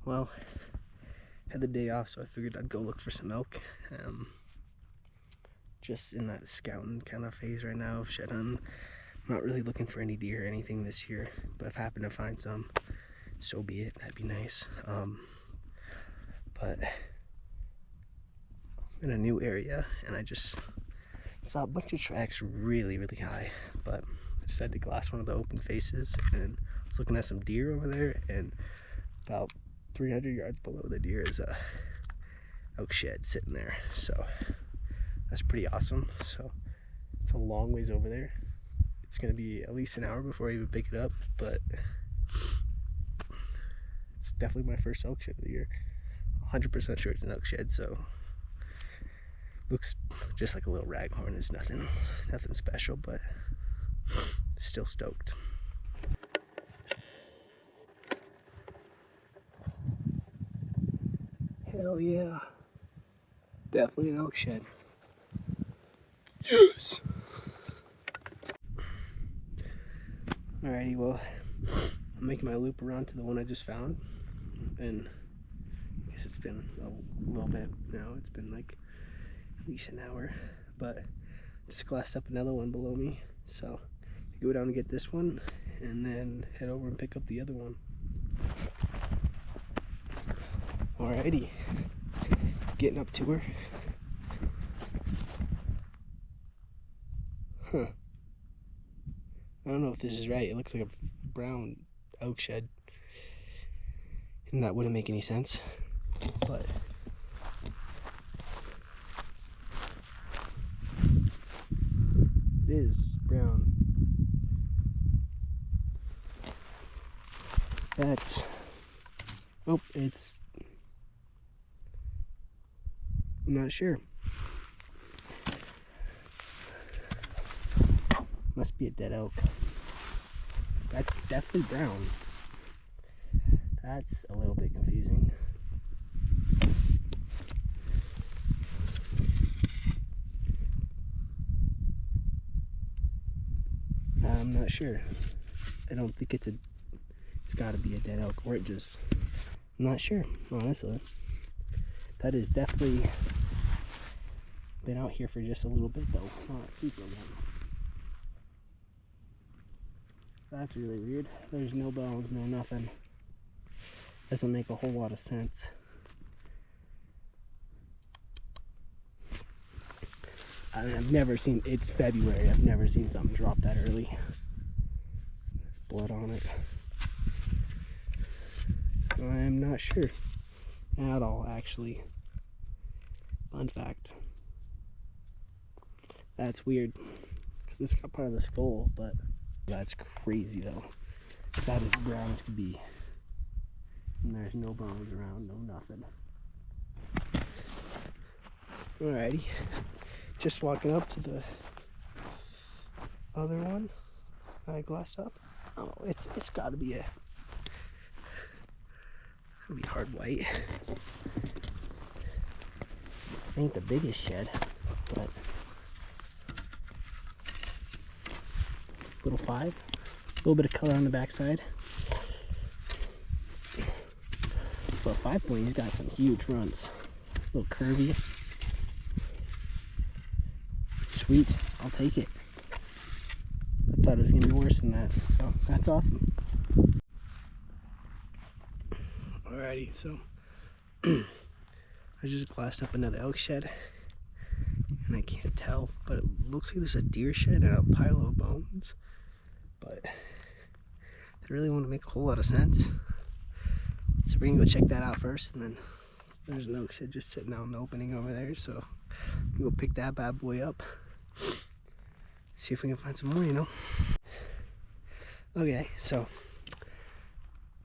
well, had the day off, so I figured I'd go look for some elk. Just in that scouting kind of phase right now of shed hunting. I'm not really looking for any deer or anything this year, but if I happen to find some, so be it. That'd be nice. But I'm in a new area, and I just saw a bunch of tracks really high, but I decided to glass one of the open faces, and I was looking at some deer over there, and about 300 yards below the deer is a elk shed sitting there. So that's pretty awesome. So it's a long ways over there. It's gonna be at least an hour before I even pick it up, but it's definitely my first elk shed of the year. 100% sure it's an elk shed, so looks just like a little raghorn. It's nothing special, but still stoked. Hell yeah. Definitely an elk shed. Yes! Alrighty, well, I'm making my loop around to the one I just found, and I guess it's been a little bit now. It's been like at least an hour, but I just glassed up another one below me, so I go down and get this one and then head over and pick up the other one. Alrighty, getting up to her. Huh. I don't know if this is right. It looks like a brown elk shed, and that wouldn't make any sense, but it is brown. That's, oh, it's, I'm not sure. Must be a dead elk. That's definitely brown. That's a little bit confusing. I'm not sure. I don't think it's gotta be a dead elk, or it just, I'm not sure, honestly. That is definitely been out here for just a little bit though, not super long. That's really weird. There's no bones, no nothing. Doesn't make a whole lot of sense. I mean, I've never seen, it's February, I've never seen something drop that early. Blood on it. I'm not sure at all, actually. Fun fact. That's weird, because it's got part of the skull, but that's crazy though. It's that as brown as could be. And there's no bones around, no nothing. Alrighty. Just walking up to the other one I glassed up. Oh, it's gotta be hard white. Ain't the biggest shed, but little 5. A little bit of color on the backside. For a 5 point, he's got some huge fronts. A little curvy. Sweet, I'll take it. I thought it was gonna be worse than that, so that's awesome. Alrighty, so I just glassed up another elk shed, and I can't tell, but it looks like there's a deer shed and a pile of bones, but they really won't make a whole lot of sense. So we're gonna go check that out first, and then there's an elk shed just sitting out in the opening over there, so we'll go pick that bad boy up. See if we can find some more, you know? Okay, so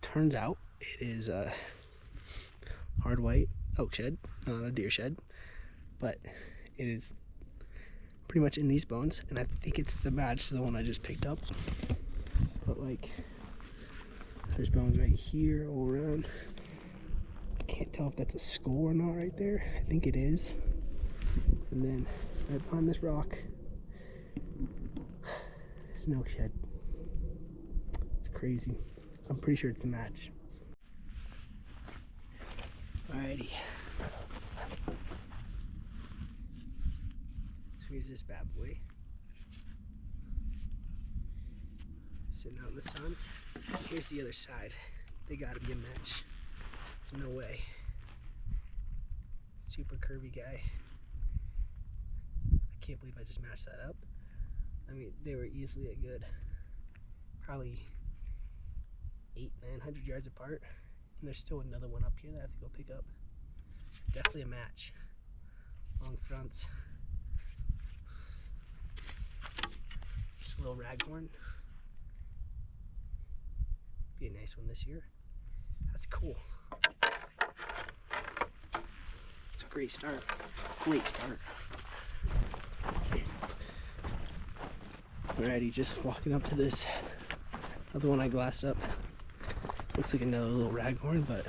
turns out it is a hard white elk shed, not a deer shed, but it is pretty much in these bones, and I think it's the match to the one I just picked up. But like, there's bones right here all around. Can't tell if that's a skull or not right there. I think it is. And then right behind this rock, it's an elk shed. It's crazy. I'm pretty sure it's a match. Alrighty. So here's this bad boy. Sitting out in the sun. Here's the other side. They gotta be a match. There's no way. Super curvy guy. I can't believe I just matched that up. I mean, they were easily a good, probably 800-900 yards apart. And there's still another one up here that I have to go pick up. Definitely a match. Long fronts. Just a little raghorn. Be a nice one this year. That's cool. It's a great start. Great start. Alrighty, just walking up to this other one I glassed up. Looks like another little raghorn, but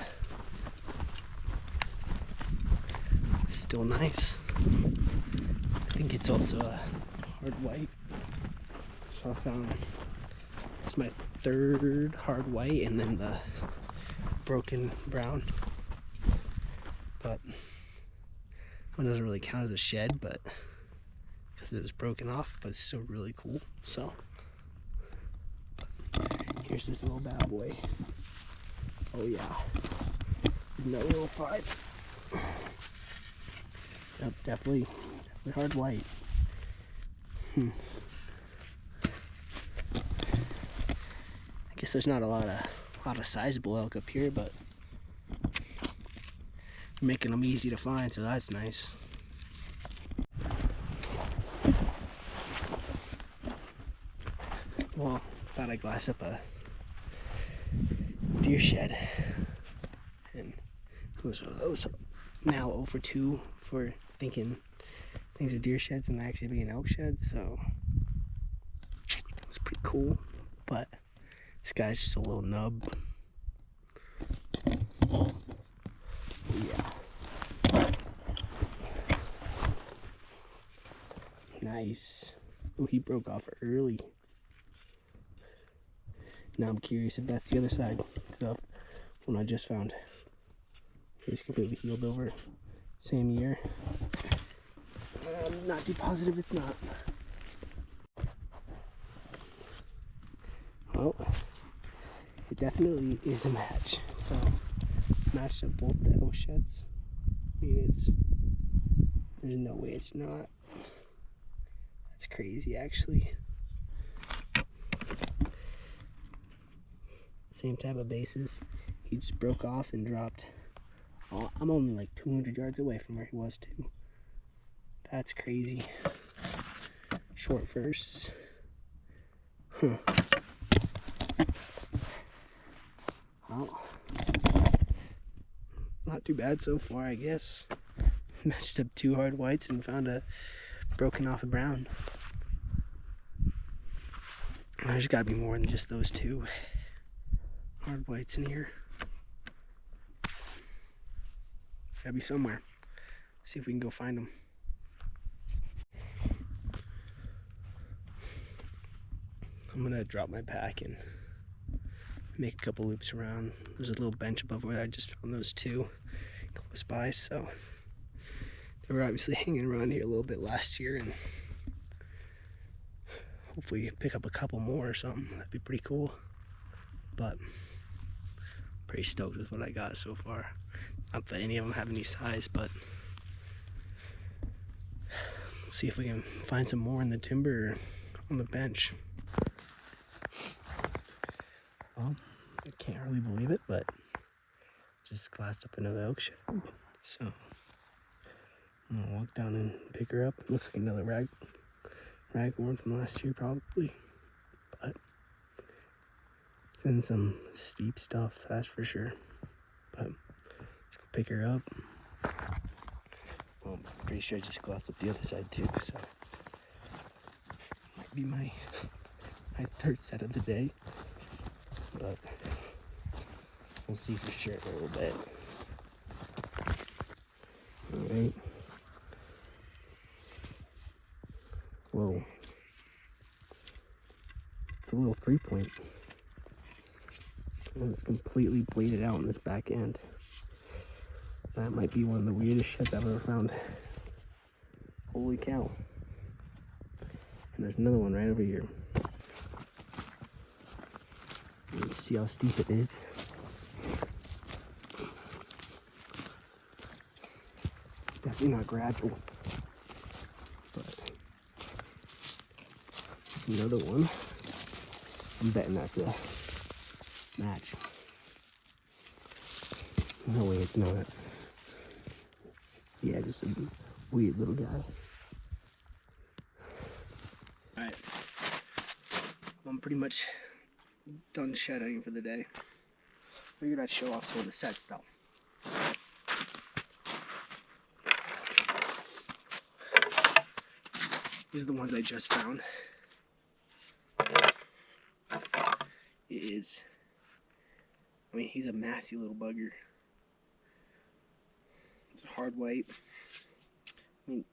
still nice. I think it's also a hard white. So I found, it's my third hard white and then the broken brown. But one doesn't really count as a shed, but because it was broken off, but it's still really cool. So here's this little bad boy. Oh yeah, no little fight. Yep, definitely hard white. I guess there's not a lot of sizable elk up here, but making them easy to find, so that's nice. Well, thought I glassed up a deer shed, and I was now 0 for 2 for thinking things are deer sheds and actually being elk sheds, so it's pretty cool. But this guy's just a little nub. Yeah. Nice. Oh, he broke off early. Now I'm curious if that's the other side to the one I just found. He's completely healed over. Same year. I'm not too positive it's not. Well, it definitely is a match. So, matched up both the elk sheds. I mean, there's no way it's not. That's crazy, actually. Same type of bases. He just broke off and dropped. Oh, I'm only like 200 yards away from where he was too. That's crazy. Short firsts. Huh. Well, not too bad so far, I guess. Matched up 2 hard whites and found a broken off a brown. There's got to be more than just those 2 hard whites in here. Gotta be somewhere. See if we can go find them. I'm gonna drop my pack and make a couple loops around. There's a little bench above where I just found those 2 close by, so they were obviously hanging around here a little bit last year, and hopefully pick up a couple more or something. That'd be pretty cool. But pretty stoked with what I got so far. Not that any of them have any size, but we'll see if we can find some more in the timber or on the bench. Well, I can't really believe it, but just glassed up another elk shed. So I'm gonna walk down and pick her up. It looks like another raghorn from last year probably, but it's in some steep stuff, that's for sure. But let's go pick her up. Well, I'm pretty sure I just glassed up the other side too, so might be my third set of the day, but we'll see for sure in a little bit. Alright. Whoa. It's a little 3-point. And it's completely bladed out in this back end. That might be one of the weirdest sheds I've ever found. Holy cow. And there's another one right over here. Let's see how steep it is. Definitely not gradual. But another one. I'm betting that's a match. No way it's not. Yeah, just a weird little guy. Alright. I'm pretty much done shed hunting for the day. Figured I'd show off some of the sets though. These are the ones I just found. He's a massy little bugger. It's a hard white. It's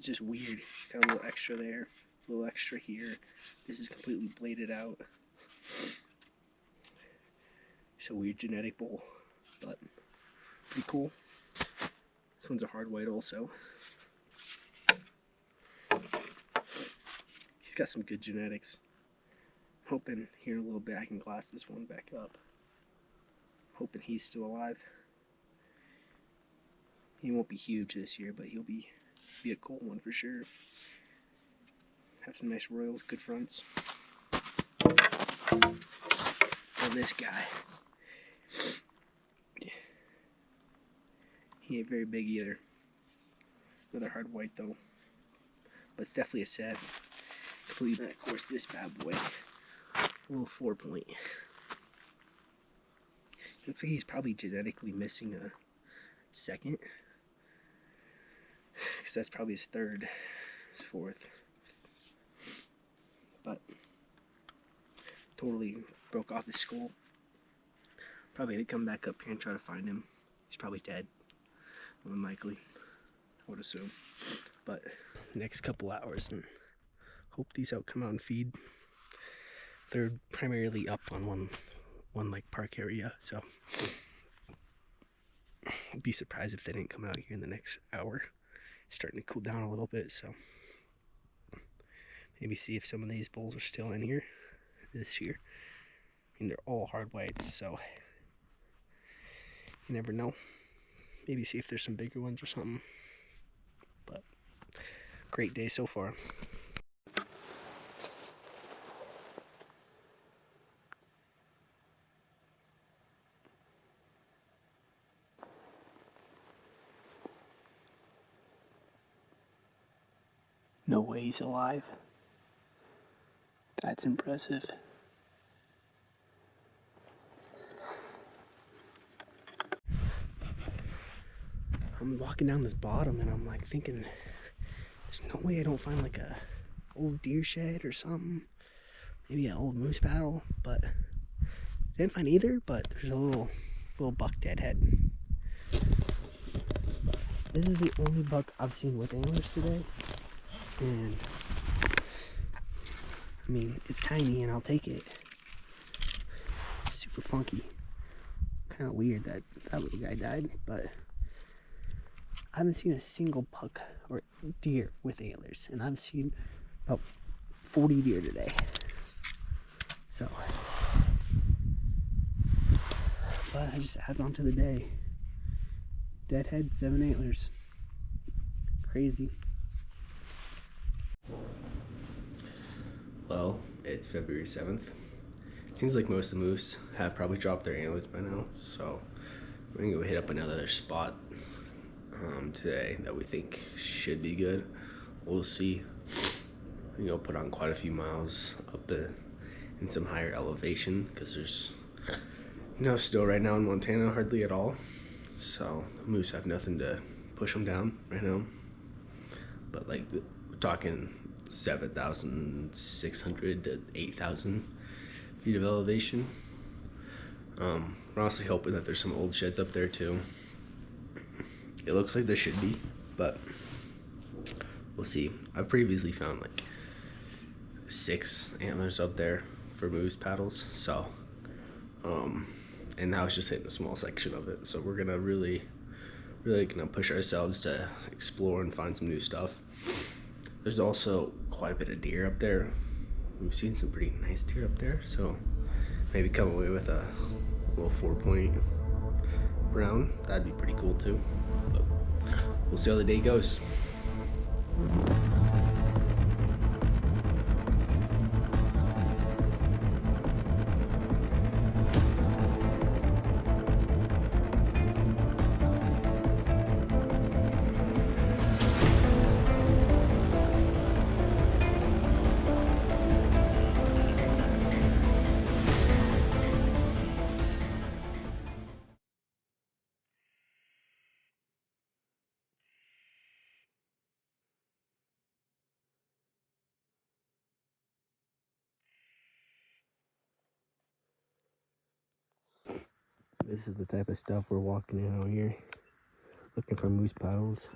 just weird. It's got a little extra there, a little extra here. This is completely bladed out. It's a weird genetic bull, but pretty cool. This one's a hard white also. He's got some good genetics. Hoping here in a little bit I can glass this one back up. Hoping he's still alive. He won't be huge this year, but he'll be a cool one for sure. Have some nice royals, good fronts. And this guy. He ain't very big either. Another hard white though. But it's definitely a set. Completely, of course, this bad boy. A little 4-point. Looks like he's probably genetically missing a second. Because that's probably his third, his fourth. But totally broke off his skull. Probably had to come back up here and try to find him. He's probably dead. Unlikely, I would assume. But next couple hours and hope these out come out and feed. They're primarily up on one like park area, so I'd be surprised if they didn't come out here in the next hour. It's starting to cool down a little bit, so maybe see if some of these bulls are still in here this year. I mean, they're all hard whites, so you never know. Maybe see if there's some bigger ones or something. But great day so far. No way he's alive. That's impressive. I'm walking down this bottom and I'm like thinking, there's no way I don't find like a old deer shed or something. Maybe an old moose paddle, but didn't find either, but there's a little buck deadhead. This is the only buck I've seen with antlers today. And I mean, it's tiny and I'll take it. It's super funky. Kind of weird that little guy died, but I haven't seen a single buck or deer with antlers, and I've seen about 40 deer today. So, but it just adds on to the day. Deadhead, 7 antlers. Crazy. Well, it's February 7th. It seems like most of the moose have probably dropped their antlers by now, so we're gonna go hit up another spot today that we think should be good. We'll see. We go put on quite a few miles up in some higher elevation because there's no snow right now in Montana, hardly at all. So the moose have nothing to push them down right now. But like we're talking 7,600 to 8,000 feet of elevation. We're honestly hoping that there's some old sheds up there too. It looks like there should be, but we'll see. I've previously found like 6 antlers up there for moose paddles, so and now it's just hitting a small section of it. So we're gonna really really gonna push ourselves to explore and find some new stuff. There's also quite a bit of deer up there. We've seen some pretty nice deer up there, so maybe come away with a little 4-point brown. That'd be pretty cool too. But we'll see how the day goes. This is the type of stuff we're walking in out here, looking for moose paddles.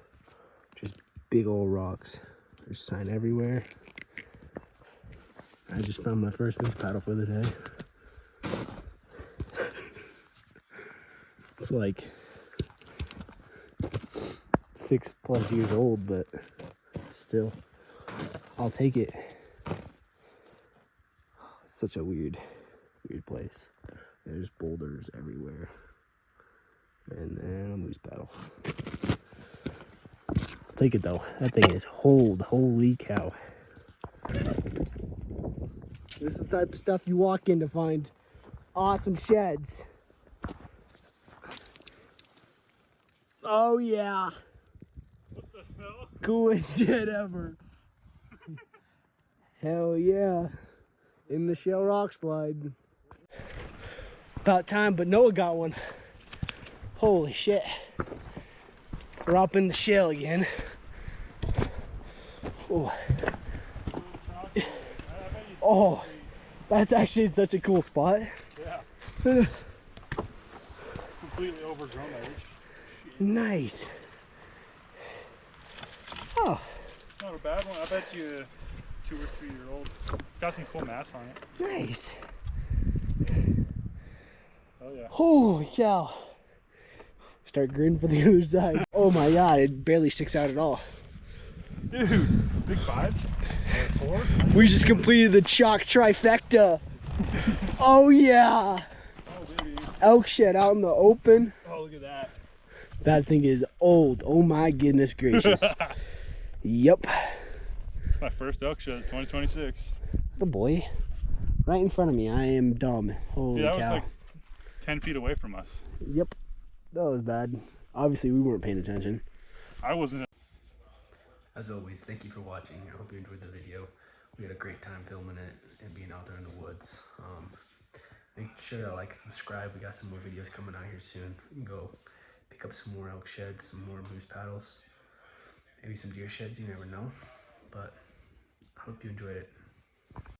Just big old rocks. There's sign everywhere. I just found my first moose paddle for the day. It's like 6+ years old, but still, I'll take it. It's such a weird place. There's boulders everywhere. And then a moose paddle. I'll take it though. That thing is holy cow. This is the type of stuff you walk in to find awesome sheds. Oh yeah. What the hell? Coolest shed ever. Hell yeah. In the shell rock slide. About time, but Noah got one. Holy shit. We're up in the shell again. Oh. Oh, that's actually such a cool spot. Yeah. Completely overgrown by this. Nice. Oh. Not a bad one. I bet you 2 or 3 year old. It's got some cool mass on it. Nice. Oh yeah. Holy cow. Start grinning for the other side. Oh my god, it barely sticks out at all. Dude, big 5? 4? We just completed the chalk trifecta. Oh yeah. Oh baby. Elk shed out in the open. Oh look at that. That thing is old. Oh my goodness gracious. Yep. It's my first elk shed, 2026. Good boy. Right in front of me. I am dumb. Holy Yeah, that cow. was like 10 feet away from us. Yep. That was bad. Obviously we weren't paying attention. I wasn't. As always, thank you for watching. I hope you enjoyed the video. We had a great time filming it and being out there in the woods. Make sure to like and subscribe. We got some more videos coming out here soon. We can go pick up some more elk sheds, some more moose paddles, maybe some deer sheds, you never know. But I hope you enjoyed it.